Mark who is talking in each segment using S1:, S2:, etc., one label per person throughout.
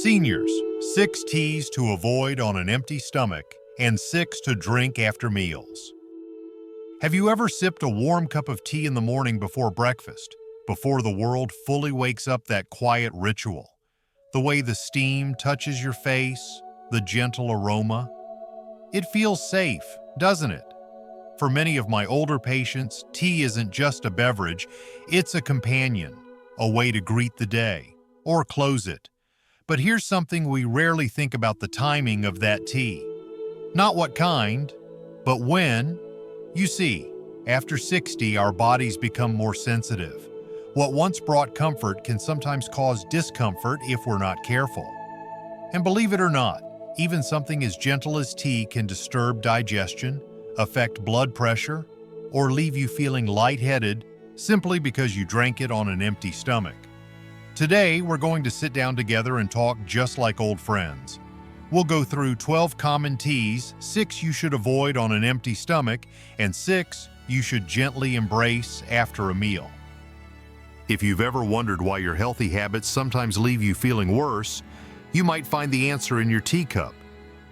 S1: Seniors, 6 teas to avoid on an empty stomach and 6 to drink after meals. Have you ever sipped a warm cup of tea in the morning before breakfast, before the world fully wakes up? That quiet ritual? The way the steam touches your face, the gentle aroma. It feels safe, doesn't it? For many of my older patients, tea isn't just a beverage, it's a companion, a way to greet the day, or close it. But here's something we rarely think about: the timing of that tea. Not what kind, but when. You see, after 60, our bodies become more sensitive. What once brought comfort can sometimes cause discomfort if we're not careful. And believe it or not, even something as gentle as tea can disturb digestion, affect blood pressure, or leave you feeling lightheaded simply because you drank it on an empty stomach. Today, we're going to sit down together and talk just like old friends. We'll go through 12 common teas, 6 you should avoid on an empty stomach, and 6 you should gently embrace after a meal. If you've ever wondered why your healthy habits sometimes leave you feeling worse, you might find the answer in your teacup.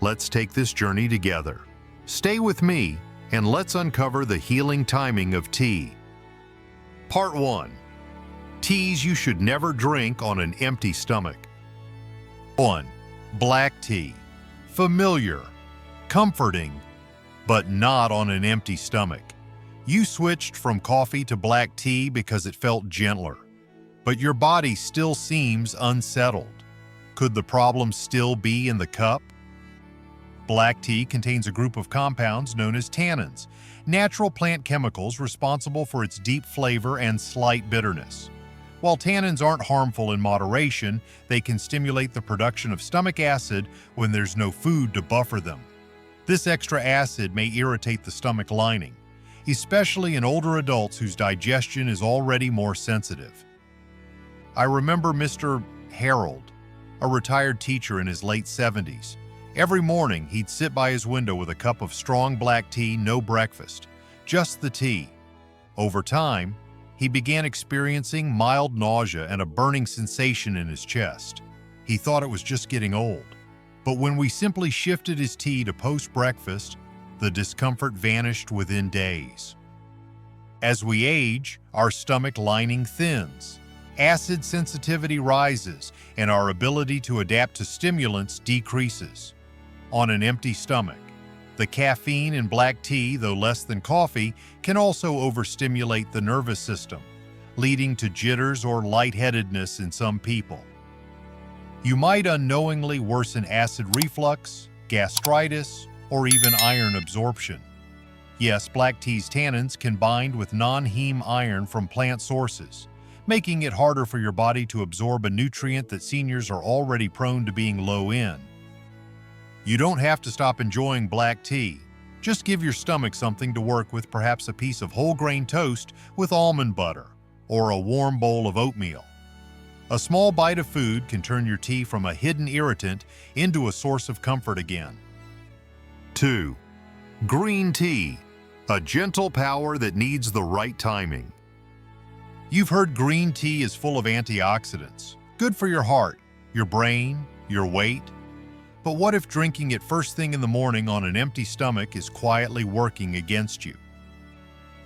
S1: Let's take this journey together. Stay with me, and let's uncover the healing timing of tea. Part 1. Teas you should never drink on an empty stomach. 1. Black tea. Familiar, comforting, but not on an empty stomach. You switched from coffee to black tea because it felt gentler, but your body still seems unsettled. Could the problem still be in the cup? Black tea contains a group of compounds known as tannins, natural plant chemicals responsible for its deep flavor and slight bitterness. While tannins aren't harmful in moderation, they can stimulate the production of stomach acid when there's no food to buffer them. This extra acid may irritate the stomach lining, especially in older adults whose digestion is already more sensitive. I remember Mr. Harold, a retired teacher in his late 70s. Every morning, he'd sit by his window with a cup of strong black tea, no breakfast, just the tea. Over time, he began experiencing mild nausea and a burning sensation in his chest. He thought it was just getting old. But when we simply shifted his tea to post-breakfast, the discomfort vanished within days. As we age, our stomach lining thins, acid sensitivity rises, and our ability to adapt to stimulants decreases. On an empty stomach, the caffeine in black tea, though less than coffee, can also overstimulate the nervous system, leading to jitters or lightheadedness in some people. You might unknowingly worsen acid reflux, gastritis, or even iron absorption. Yes, black tea's tannins can bind with non-heme iron from plant sources, making it harder for your body to absorb a nutrient that seniors are already prone to being low in. You don't have to stop enjoying black tea. Just give your stomach something to work with, perhaps a piece of whole grain toast with almond butter, or a warm bowl of oatmeal. A small bite of food can turn your tea from a hidden irritant into a source of comfort again. 2. Green tea, a gentle power that needs the right timing. You've heard green tea is full of antioxidants, good for your heart, your brain, your weight. But what if drinking it first thing in the morning on an empty stomach is quietly working against you?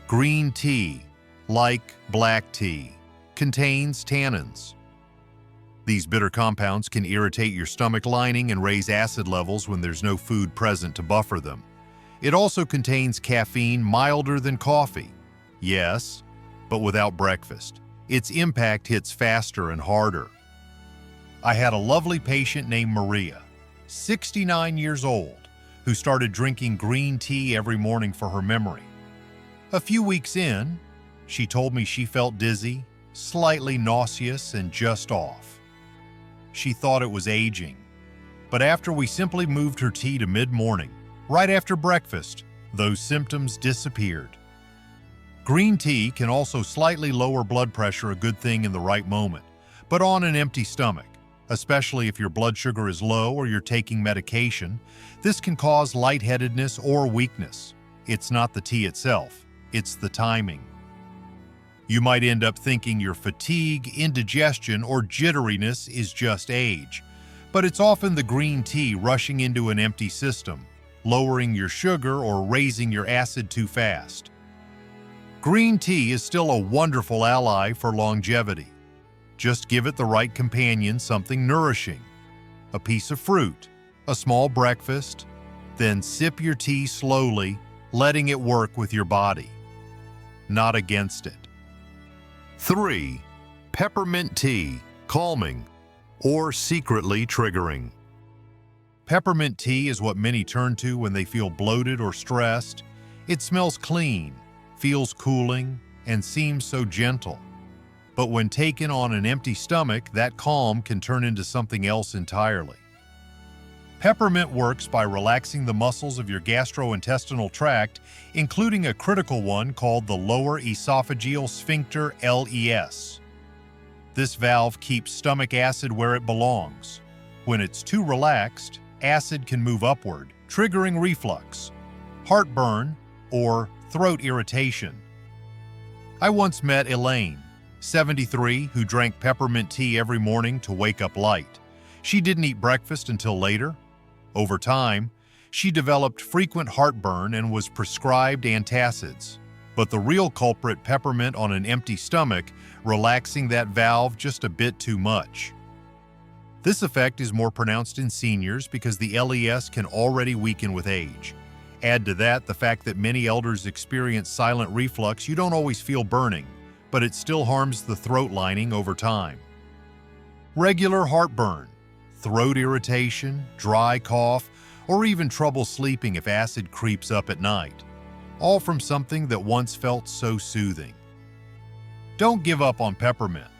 S1: Green tea, like black tea, contains tannins. These bitter compounds can irritate your stomach lining and raise acid levels when there's no food present to buffer them. It also contains caffeine milder than coffee. Yes, but without breakfast. Its impact hits faster and harder. I had a lovely patient named Maria, 69 years old, who started drinking green tea every morning for her memory. A few weeks in, she told me she felt dizzy, slightly nauseous, and just off. She thought it was aging. But after we simply moved her tea to mid-morning, right after breakfast, those symptoms disappeared. Green tea can also slightly lower blood pressure, a good thing in the right moment, but on an empty stomach, especially if your blood sugar is low or you're taking medication, this can cause lightheadedness or weakness. It's not the tea itself, it's the timing. You might end up thinking your fatigue, indigestion, or jitteriness is just age, but it's often the green tea rushing into an empty system, lowering your sugar or raising your acid too fast. Green tea is still a wonderful ally for longevity. Just give it the right companion, something nourishing. A piece of fruit, a small breakfast, then sip your tea slowly, letting it work with your body, not against it. 3. Peppermint tea, calming or secretly triggering. Peppermint tea is what many turn to when they feel bloated or stressed. It smells clean, feels cooling, and seems so gentle. But when taken on an empty stomach, that calm can turn into something else entirely. Peppermint works by relaxing the muscles of your gastrointestinal tract, including a critical one called the lower esophageal sphincter LES. This valve keeps stomach acid where it belongs. When it's too relaxed, acid can move upward, triggering reflux, heartburn, or throat irritation. I once met Elaine, 73, who drank peppermint tea every morning to wake up light. She didn't eat breakfast until later. Over time, she developed frequent heartburn and was prescribed antacids. But the real culprit, peppermint on an empty stomach, relaxing that valve just a bit too much. This effect is more pronounced in seniors because the LES can already weaken with age. Add to that the fact that many elders experience silent reflux. You don't always feel burning, but it still harms the throat lining over time. Regular heartburn, throat irritation, dry cough, or even trouble sleeping if acid creeps up at night, all from something that once felt so soothing. Don't give up on peppermint.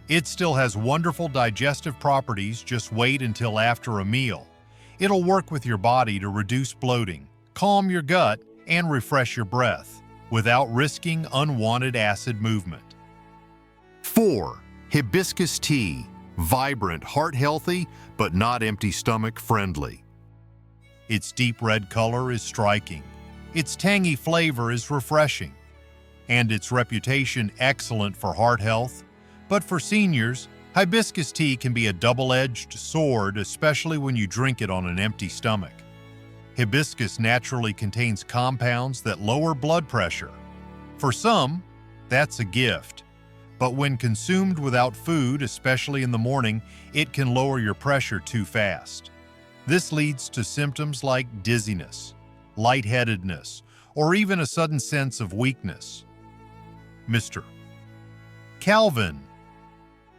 S1: It still has wonderful digestive properties. Just wait until after a meal. It'll work with your body to reduce bloating, calm your gut, and refresh your breath without risking unwanted acid movement. 4. Hibiscus tea, vibrant, heart-healthy, but not empty stomach friendly. Its deep red color is striking. Its tangy flavor is refreshing, and its reputation excellent for heart health. But for seniors, hibiscus tea can be a double-edged sword, especially when you drink it on an empty stomach. Hibiscus naturally contains compounds that lower blood pressure. For some, that's a gift. But when consumed without food, especially in the morning, it can lower your pressure too fast. This leads to symptoms like dizziness, lightheadedness, or even a sudden sense of weakness. Mr. Calvin,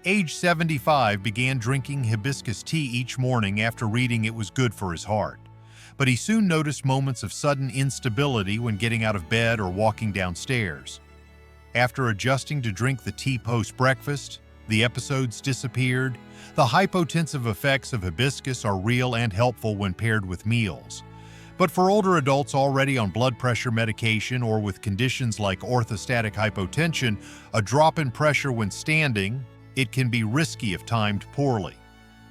S1: age 75, began drinking hibiscus tea each morning after reading it was good for his heart. But he soon noticed moments of sudden instability when getting out of bed or walking downstairs. After adjusting to drink the tea post-breakfast, the episodes disappeared. The hypotensive effects of hibiscus are real and helpful when paired with meals. But for older adults already on blood pressure medication or with conditions like orthostatic hypotension, a drop in pressure when standing, it can be risky if timed poorly.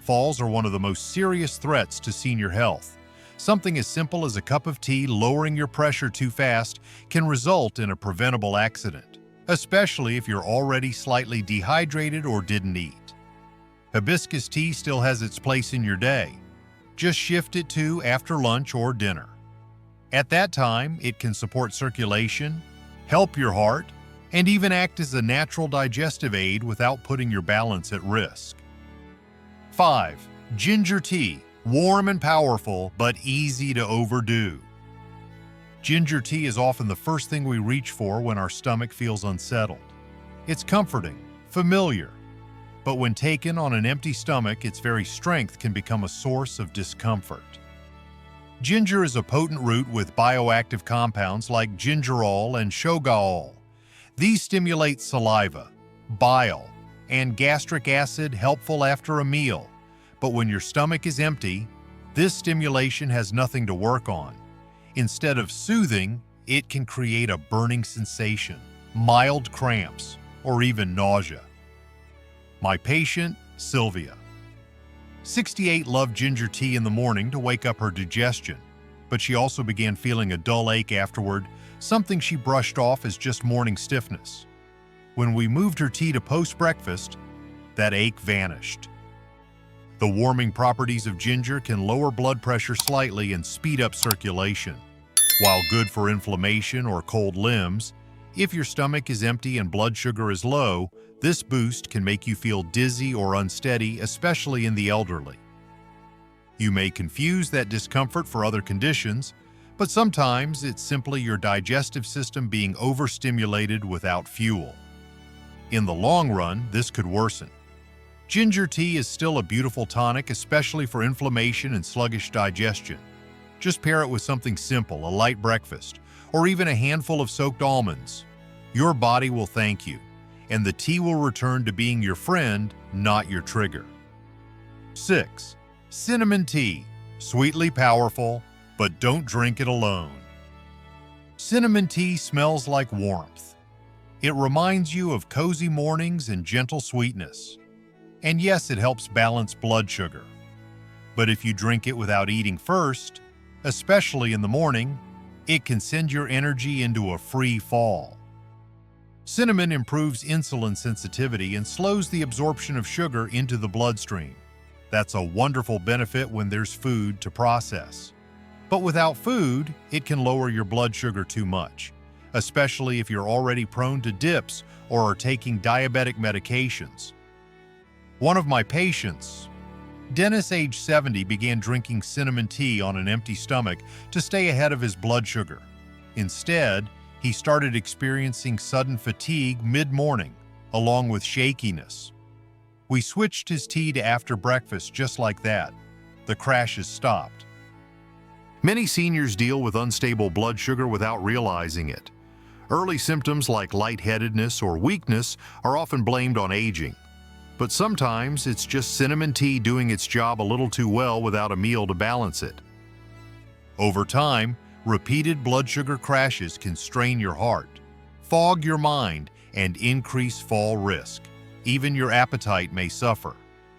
S1: Falls are one of the most serious threats to senior health. Something as simple as a cup of tea lowering your pressure too fast can result in a preventable accident, especially if you're already slightly dehydrated or didn't eat. Hibiscus tea still has its place in your day. Just shift it to after lunch or dinner. At that time, it can support circulation, help your heart, and even act as a natural digestive aid without putting your balance at risk. 5. Ginger tea, warm and powerful, but easy to overdo. Ginger tea is often the first thing we reach for when our stomach feels unsettled. It's comforting, familiar, but when taken on an empty stomach, its very strength can become a source of discomfort. Ginger is a potent root with bioactive compounds like gingerol and shogaol. These stimulate saliva, bile, and gastric acid, helpful after a meal. But when your stomach is empty, this stimulation has nothing to work on. Instead of soothing, it can create a burning sensation, mild cramps, or even nausea. My patient, Sylvia, 68, loved ginger tea in the morning to wake up her digestion, but she also began feeling a dull ache afterward, something she brushed off as just morning stiffness. When we moved her tea to post-breakfast, that ache vanished. The warming properties of ginger can lower blood pressure slightly and speed up circulation. While good for inflammation or cold limbs, if your stomach is empty and blood sugar is low, this boost can make you feel dizzy or unsteady, especially in the elderly. You may confuse that discomfort for other conditions, but sometimes it's simply your digestive system being overstimulated without fuel. In the long run, this could worsen. Ginger tea is still a beautiful tonic, especially for inflammation and sluggish digestion. Just pair it with something simple, a light breakfast, or even a handful of soaked almonds. Your body will thank you, and the tea will return to being your friend, not your trigger. 6. Cinnamon tea. Sweetly powerful, but don't drink it alone. Cinnamon tea smells like warmth. It reminds you of cozy mornings and gentle sweetness. And yes, it helps balance blood sugar. But if you drink it without eating first, especially in the morning, it can send your energy into a free fall. Cinnamon improves insulin sensitivity and slows the absorption of sugar into the bloodstream. That's a wonderful benefit when there's food to process. But without food, it can lower your blood sugar too much, especially if you're already prone to dips or are taking diabetic medications. One of my patients, Dennis, age 70, began drinking cinnamon tea on an empty stomach to stay ahead of his blood sugar. Instead, he started experiencing sudden fatigue mid-morning, along with shakiness. We switched his tea to after breakfast just like that. The crashes stopped. Many seniors deal with unstable blood sugar without realizing it. Early symptoms like lightheadedness or weakness are often blamed on aging. But sometimes it's just cinnamon tea doing its job a little too well without a meal to balance it. Over time, repeated blood sugar crashes can strain your heart, fog your mind, and increase fall risk. Even your appetite may suffer,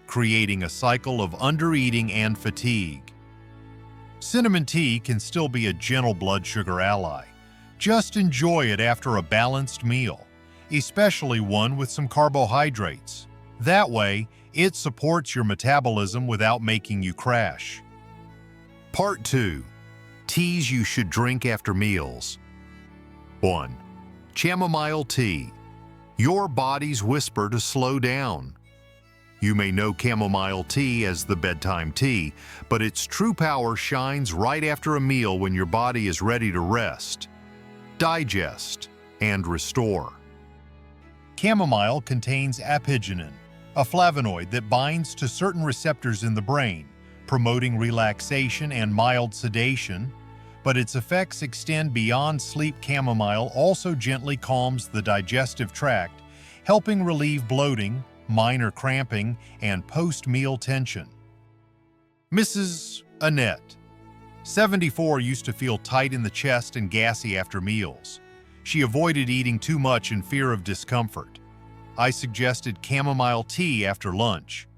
S1: creating a cycle of undereating and fatigue. Cinnamon tea can still be a gentle blood sugar ally. Just enjoy it after a balanced meal, especially one with some carbohydrates. That way, it supports your metabolism without making you crash. Part 2. Teas you should drink after meals. 1. Chamomile tea. Your body's whisper to slow down. You may know chamomile tea as the bedtime tea, but its true power shines right after a meal when your body is ready to rest, digest, and restore. Chamomile contains apigenin, a flavonoid that binds to certain receptors in the brain, promoting relaxation and mild sedation, but its effects extend beyond sleep. Chamomile also gently calms the digestive tract, helping relieve bloating, minor cramping, and post-meal tension. Mrs. Annette, 74, used to feel tight in the chest and gassy after meals. She avoided eating too much in fear of discomfort. I suggested chamomile tea after lunch.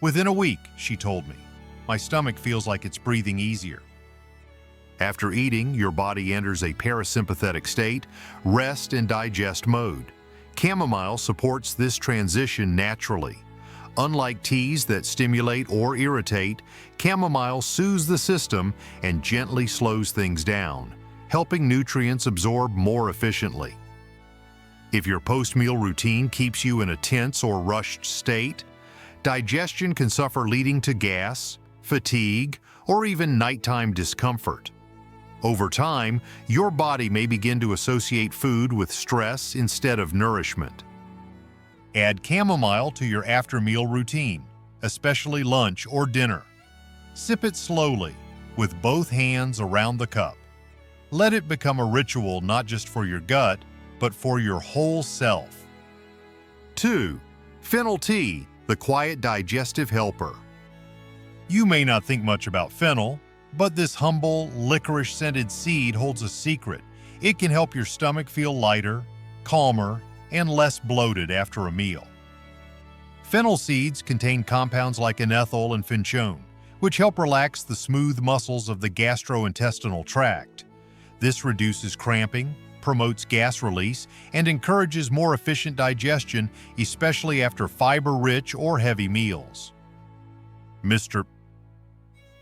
S1: Within a week, she told me, my stomach feels like it's breathing easier. After eating, your body enters a parasympathetic state, rest and digest mode. Chamomile supports this transition naturally. Unlike teas that stimulate or irritate, chamomile soothes the system and gently slows things down, helping nutrients absorb more efficiently. If your post-meal routine keeps you in a tense or rushed state, digestion can suffer, leading to gas, fatigue, or even nighttime discomfort. Over time, your body may begin to associate food with stress instead of nourishment. Add chamomile to your after-meal routine, especially lunch or dinner. Sip it slowly, with both hands around the cup. Let it become a ritual not just for your gut, but for your whole self. 2. Fennel tea, the quiet digestive helper. You may not think much about fennel, but this humble, licorice-scented seed holds a secret. It can help your stomach feel lighter, calmer, and less bloated after a meal. Fennel seeds contain compounds like anethol and finchone, which help relax the smooth muscles of the gastrointestinal tract. This reduces cramping, promotes gas release, and encourages more efficient digestion, especially after fiber-rich or heavy meals. Mr.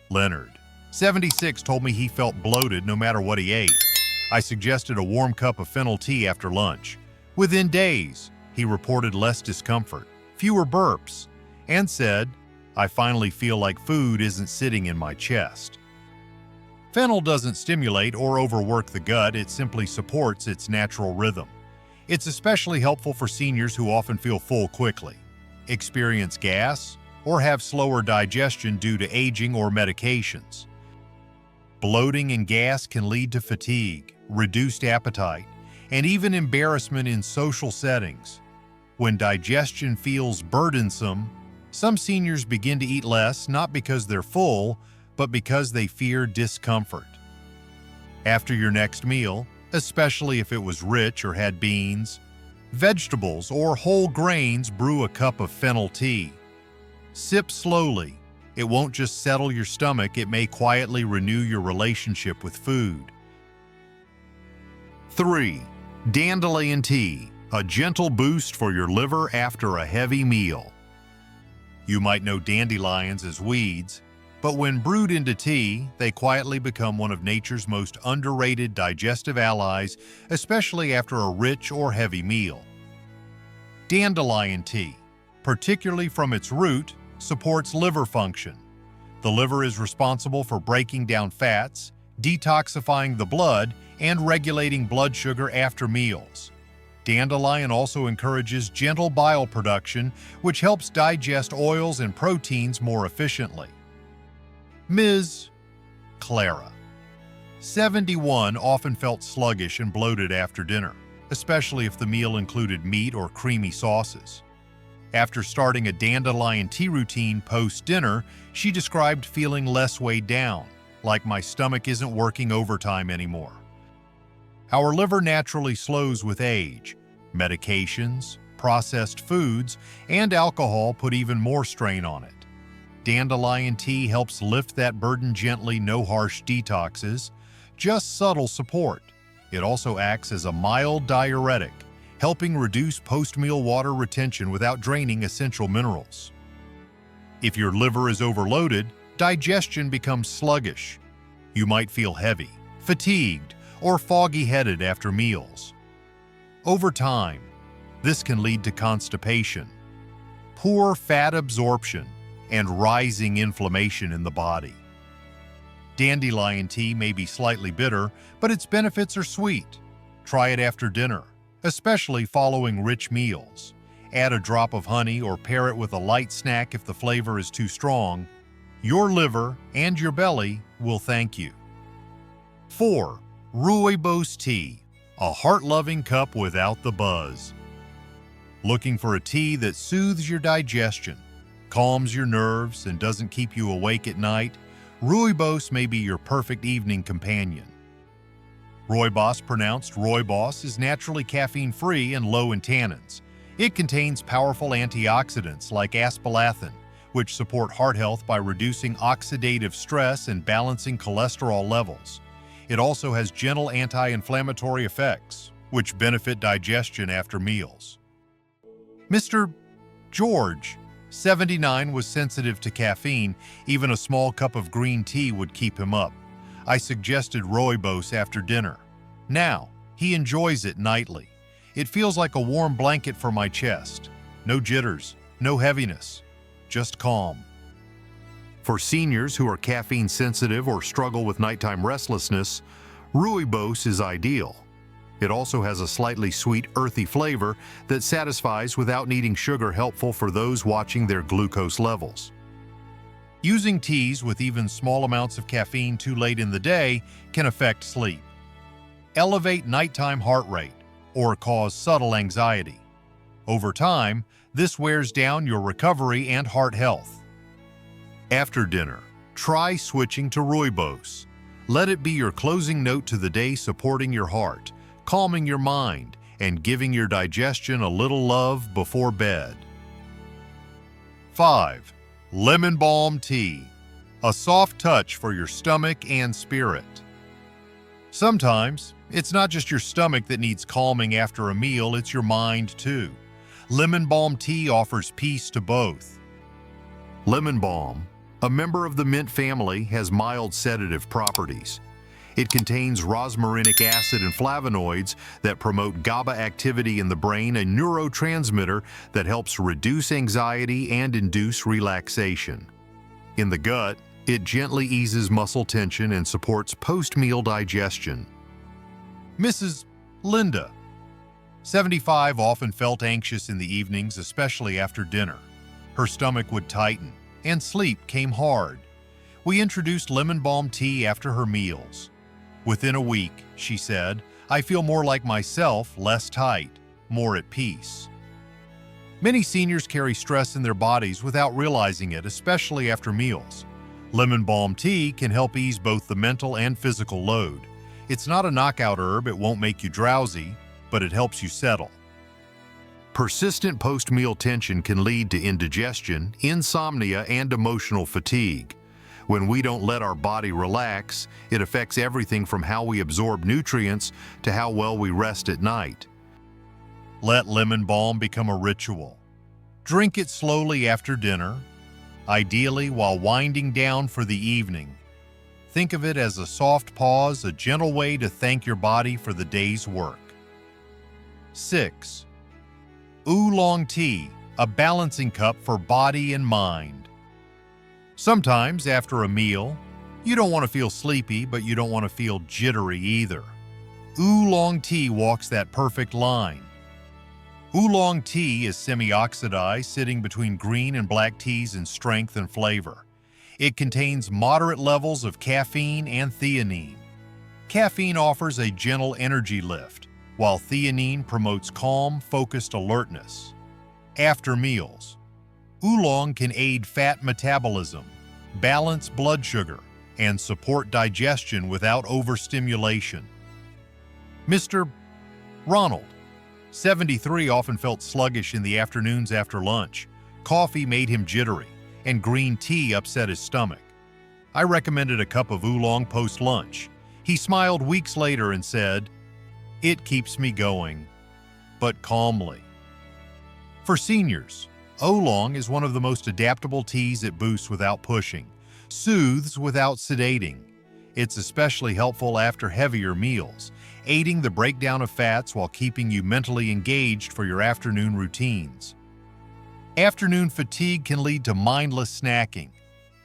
S1: Leonard, 76, told me he felt bloated no matter what he ate. I suggested a warm cup of fennel tea after lunch. Within days, he reported less discomfort, fewer burps, and said, "I finally feel like food isn't sitting in my chest." Fennel doesn't stimulate or overwork the gut, it simply supports its natural rhythm. It's especially helpful for seniors who often feel full quickly, experience gas, or have slower digestion due to aging or medications. Bloating and gas can lead to fatigue, reduced appetite, and even embarrassment in social settings. When digestion feels burdensome, some seniors begin to eat less not because they're full, but because they fear discomfort. After your next meal, especially if it was rich or had beans, vegetables, or whole grains, brew a cup of fennel tea. Sip slowly. It won't just settle your stomach, it may quietly renew your relationship with food. 3. Dandelion tea, a gentle boost for your liver after a heavy meal. You might know dandelions as weeds, but when brewed into tea, they quietly become one of nature's most underrated digestive allies, especially after a rich or heavy meal. Dandelion tea, particularly from its root, supports liver function. The liver is responsible for breaking down fats, detoxifying the blood, and regulating blood sugar after meals. Dandelion also encourages gentle bile production, which helps digest oils and proteins more efficiently. Ms. Clara, 71, often felt sluggish and bloated after dinner, especially if the meal included meat or creamy sauces. After starting a dandelion tea routine post-dinner, she described feeling less weighed down, like my stomach isn't working overtime anymore. Our liver naturally slows with age. Medications, processed foods, and alcohol put even more strain on it. Dandelion tea helps lift that burden gently, no harsh detoxes, just subtle support. It also acts as a mild diuretic, helping reduce post-meal water retention without draining essential minerals. If your liver is overloaded, digestion becomes sluggish. You might feel heavy, fatigued, or foggy-headed after meals. Over time, this can lead to constipation, poor fat absorption, and rising inflammation in the body. Dandelion tea may be slightly bitter, but its benefits are sweet. Try it after dinner, especially following rich meals. Add a drop of honey or pair it with a light snack if the flavor is too strong. Your liver and your belly will thank you. 4. Rooibos tea, a heart-loving cup without the buzz. Looking for a tea that soothes your digestion, calms your nerves, and doesn't keep you awake at night? Rooibos may be your perfect evening companion. Rooibos, pronounced Rooibos, is naturally caffeine-free and low in tannins. It contains powerful antioxidants like aspalathin, which support heart health by reducing oxidative stress and balancing cholesterol levels. It also has gentle anti-inflammatory effects, which benefit digestion after meals. Mr. George, 79, was sensitive to caffeine. Even a small cup of green tea would keep him up. I suggested Rooibos after dinner. Now, he enjoys it nightly. It feels like a warm blanket for my chest. No jitters, no heaviness, just calm. For seniors who are caffeine sensitive or struggle with nighttime restlessness, Rooibos is ideal. It also has a slightly sweet, earthy flavor that satisfies without needing sugar, helpful for those watching their glucose levels. Using teas with even small amounts of caffeine too late in the day can affect sleep, elevate nighttime heart rate, or cause subtle anxiety. Over time, this wears down your recovery and heart health. After dinner, try switching to Rooibos. Let it be your closing note to the day, supporting your heart, calming your mind, and giving your digestion a little love before bed. 5. Lemon balm tea, a soft touch for your stomach and spirit. Sometimes, it's not just your stomach that needs calming after a meal, it's your mind too. Lemon balm tea offers peace to both. Lemon balm, A member of the mint family, has mild sedative properties. It contains rosmarinic acid and flavonoids that promote GABA activity in the brain, a neurotransmitter that helps reduce anxiety and induce relaxation. In the gut, it gently eases muscle tension and supports post-meal digestion. Mrs. Linda, 75, often felt anxious in the evenings, especially after dinner. Her stomach would tighten, and sleep came hard. We introduced lemon balm tea after her meals. Within a week, she said, I feel more like myself, less tight, more at peace. Many seniors carry stress in their bodies without realizing it, especially after meals. Lemon balm tea can help ease both the mental and physical load. It's not a knockout herb, it won't make you drowsy, but it helps you settle. Persistent post-meal tension can lead to indigestion, insomnia, and emotional fatigue. When we don't let our body relax, it affects everything from how we absorb nutrients to how well we rest at night. Let lemon balm become a ritual. Drink it slowly after dinner, ideally while winding down for the evening. Think of it as a soft pause, a gentle way to thank your body for the day's work. 6. Oolong tea, a balancing cup for body and mind. Sometimes, after a meal, you don't want to feel sleepy, but you don't want to feel jittery either. Oolong tea walks that perfect line. Oolong tea is semi-oxidized, sitting between green and black teas in strength and flavor. It contains moderate levels of caffeine and theanine. Caffeine offers a gentle energy lift, while theanine promotes calm, focused alertness. After meals, Oolong can aid fat metabolism, balance blood sugar, and support digestion without overstimulation. Mr. Ronald, 73, often felt sluggish in the afternoons after lunch. Coffee made him jittery, and green tea upset his stomach. I recommended a cup of Oolong post-lunch. He smiled weeks later and said, "It keeps me going," but calmly. For seniors, Oolong is one of the most adaptable teas. It boosts without pushing, soothes without sedating. It's especially helpful after heavier meals, aiding the breakdown of fats while keeping you mentally engaged for your afternoon routines. Afternoon fatigue can lead to mindless snacking,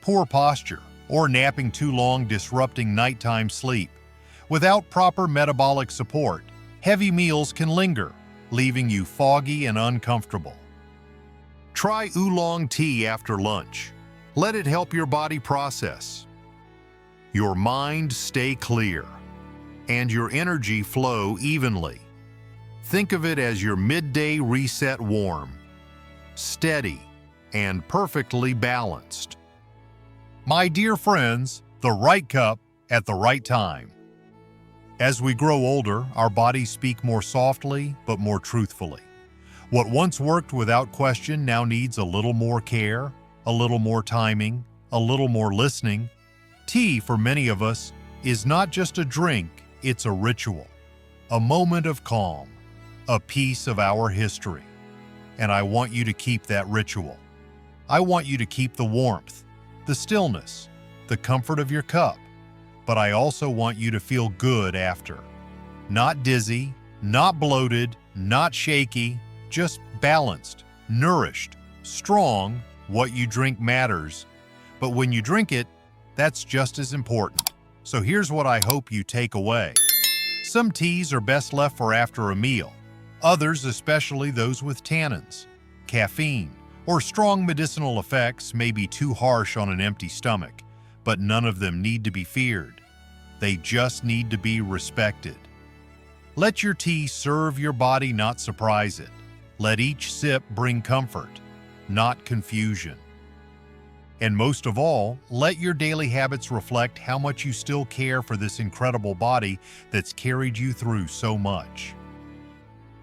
S1: poor posture, or napping too long, disrupting nighttime sleep. Without proper metabolic support, heavy meals can linger, leaving you foggy and uncomfortable. Try Oolong tea after lunch. Let it help your body process, your mind stay clear, and your energy flow evenly. Think of it as your midday reset, warm, steady, and perfectly balanced. My dear friends, the right cup at the right time. As we grow older, our bodies speak more softly but more truthfully. What once worked without question now needs a little more care, a little more timing, a little more listening. Tea, for many of us, is not just a drink, it's a ritual, a moment of calm, a piece of our history. And I want you to keep that ritual. I want you to keep the warmth, the stillness, the comfort of your cup. But I also want you to feel good after. Not dizzy, not bloated, not shaky, just balanced, nourished, strong. What you drink matters, but when you drink it, that's just as important. So here's what I hope you take away. Some teas are best left for after a meal. Others, especially those with tannins, caffeine, or strong medicinal effects, may be too harsh on an empty stomach, but none of them need to be feared. They just need to be respected. Let your tea serve your body, not surprise it. Let each sip bring comfort, not confusion. And most of all, let your daily habits reflect how much you still care for this incredible body that's carried you through so much.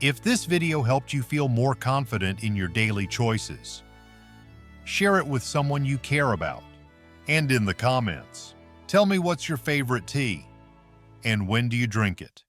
S1: If this video helped you feel more confident in your daily choices, share it with someone you care about. And in the comments, tell me what's your favorite tea and when do you drink it?